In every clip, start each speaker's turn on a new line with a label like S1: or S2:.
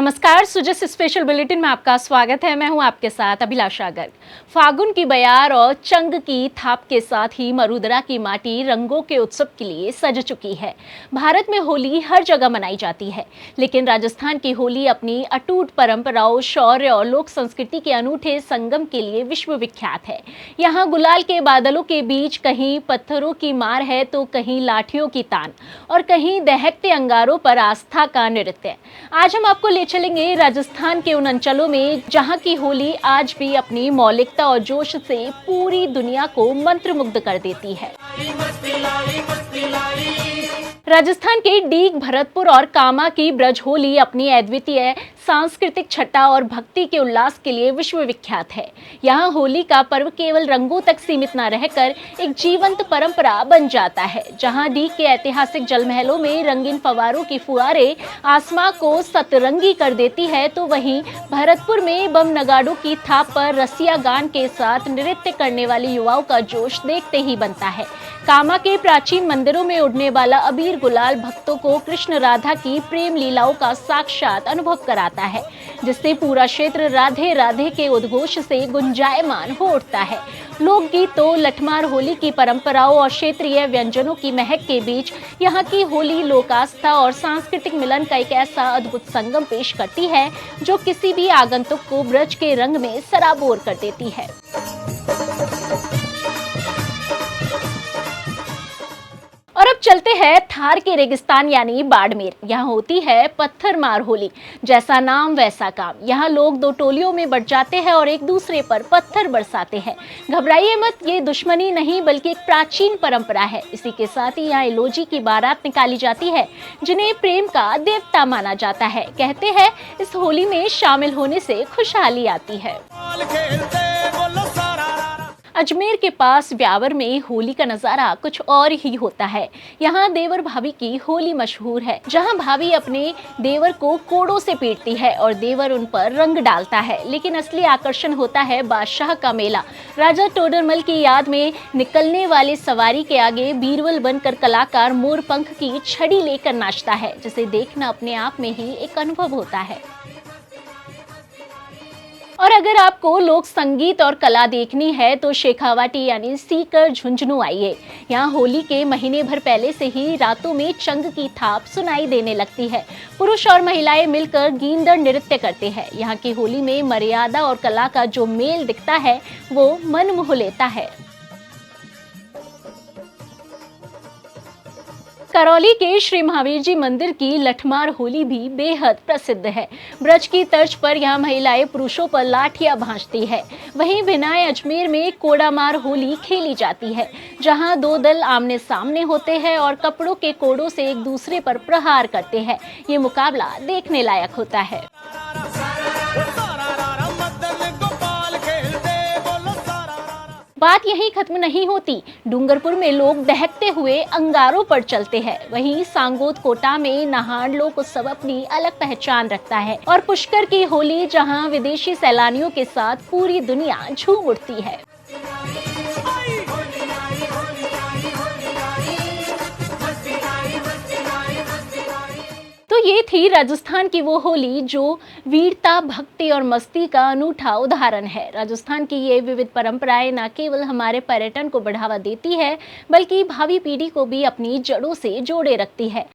S1: नमस्कार, Sujas special bulletin में आपका स्वागत है। मैं हूं आपके साथ अभिलाषा गर्ग। फागुन की बयार और चंग की थाप के साथ ही मरुदरा की माटी रंगों के उत्सव के लिए सज चुकी है। भारत में होली हर जगह मनाई जाती है, लेकिन राजस्थान की होली अपनी अटूट परंपराओं, शौर्य और लोक संस्कृति के अनूठे संगम के लिए विश्व विख्यात है। यहाँ गुलाल के बादलों के बीच कहीं पत्थरों की मार है तो कहीं लाठियों की तान और कहीं दहकते अंगारों पर आस्था का नृत्य। आज हम आपको चलेंगे राजस्थान के उन अंचलों में जहां की होली आज भी अपनी मौलिकता और जोश से पूरी दुनिया को मंत्रमुग्ध कर देती है। राजस्थान के डीग, भरतपुर और कामा की ब्रज होली अपनी अद्वितीय सांस्कृतिक छटा और भक्ति के उल्लास के लिए विश्व विख्यात है। यहाँ होली का पर्व केवल रंगों तक सीमित न रहकर एक जीवंत परंपरा बन जाता है, जहाँ डीग के ऐतिहासिक जल महलों में रंगीन फव्वारों की फुहारें आसमां को सतरंगी कर देती है, तो वहीं भरतपुर में बम नगाड़ों की थाप पर रसिया गान के साथ नृत्य करने वाले युवाओं का जोश देखते ही बनता है। कामा के प्राचीन मंदिरों में उड़ने वाला अबीर गुलाल भक्तों को कृष्ण राधा की प्रेम लीलाओं का साक्षात अनुभव कराता है, जिससे पूरा क्षेत्र राधे राधे के उद्घोष से गुंजायमान हो उठता है। लोकगीतों, लठमार होली की परंपराओं और क्षेत्रीय व्यंजनों की महक के बीच यहाँ की होली लोक आस्था और सांस्कृतिक मिलन का एक ऐसा अद्भुत संगम पेश करती है जो किसी भी आगंतुक को ब्रज के रंग में सराबोर कर देती है। और अब चलते हैं थार के रेगिस्तान यानी बाड़मेर। यहाँ होती है पत्थर मार होली। जैसा नाम वैसा काम। यहाँ लोग दो टोलियों में बट जाते हैं और एक दूसरे पर पत्थर बरसाते हैं। घबराइए मत, ये दुश्मनी नहीं बल्कि एक प्राचीन परंपरा है। इसी के साथ ही यहाँ इलोजी की बारात निकाली जाती है, जिन्हें प्रेम का देवता माना जाता है। कहते हैं इस होली में शामिल होने से खुशहाली आती है। अजमेर के पास ब्यावर में होली का नजारा कुछ और ही होता है। यहाँ देवर भाभी की होली मशहूर है, जहाँ भाभी अपने देवर को कोड़ों से पीटती है और देवर उन पर रंग डालता है। लेकिन असली आकर्षण होता है बादशाह का मेला। राजा टोडरमल की याद में निकलने वाले सवारी के आगे बीरबल बनकर कलाकार मोरपंख की छड़ी लेकर नाचता है, जिसे देखना अपने आप में ही एक अनुभव होता है। और अगर आपको लोक संगीत और कला देखनी है तो शेखावाटी यानी सीकर झुंझुनू आइए। यहाँ होली के महीने भर पहले से ही रातों में चंग की थाप सुनाई देने लगती है। पुरुष और महिलाएं मिलकर गींदड़ नृत्य करते हैं। यहाँ की होली में मर्यादा और कला का जो मेल दिखता है वो मन मोह लेता है। करौली के श्री महावीर जी मंदिर की लठमार होली भी बेहद प्रसिद्ध है। ब्रज की तर्ज पर यहाँ महिलाएं पुरुषों पर लाठियां भांजती है। वहीं भिनाय अजमेर में कोड़ामार होली खेली जाती है, जहां दो दल आमने सामने होते हैं और कपड़ों के कोड़ों से एक दूसरे पर प्रहार करते हैं। ये मुकाबला देखने लायक होता है। बात यहीं खत्म नहीं होती। डूंगरपुर में लोग दहकते हुए अंगारों पर चलते हैं। वहीं सांगोद कोटा में नहान लोक उत्सव अपनी अलग पहचान रखता है। और पुष्कर की होली जहां विदेशी सैलानियों के साथ पूरी दुनिया झूम उठती है। तो ये थी राजस्थान की वो होली जो वीरता, भक्ति और मस्ती का अनूठा उदाहरण है। राजस्थान की ये विविध परंपराएं न केवल हमारे पर्यटन को बढ़ावा देती है, बल्कि भावी पीढ़ी को भी अपनी जड़ों से जोड़े रखती है।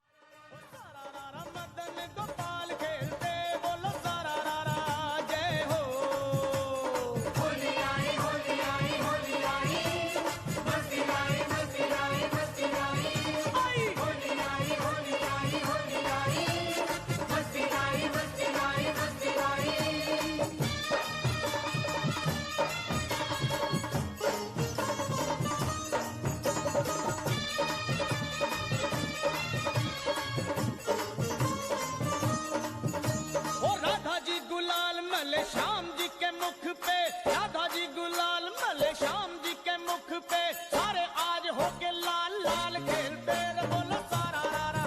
S2: श्याम जी के मुख पे, राधा जी गुलाल मले श्याम जी के मुख पे, सारे आज होके लाल लाल खेलते बोलो सारा रारा,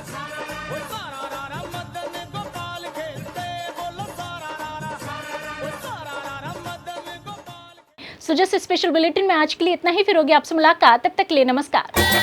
S2: वो सारा रारा मदन गोपाल खेलते बोलो सारा रारा, वो सारा रारा मदन गोपाल।
S1: सुजस स्पेशल बुलेटिन में आज के लिए इतना ही। फिर होगी आपसे मुलाकात, तब तक के लिए नमस्कार।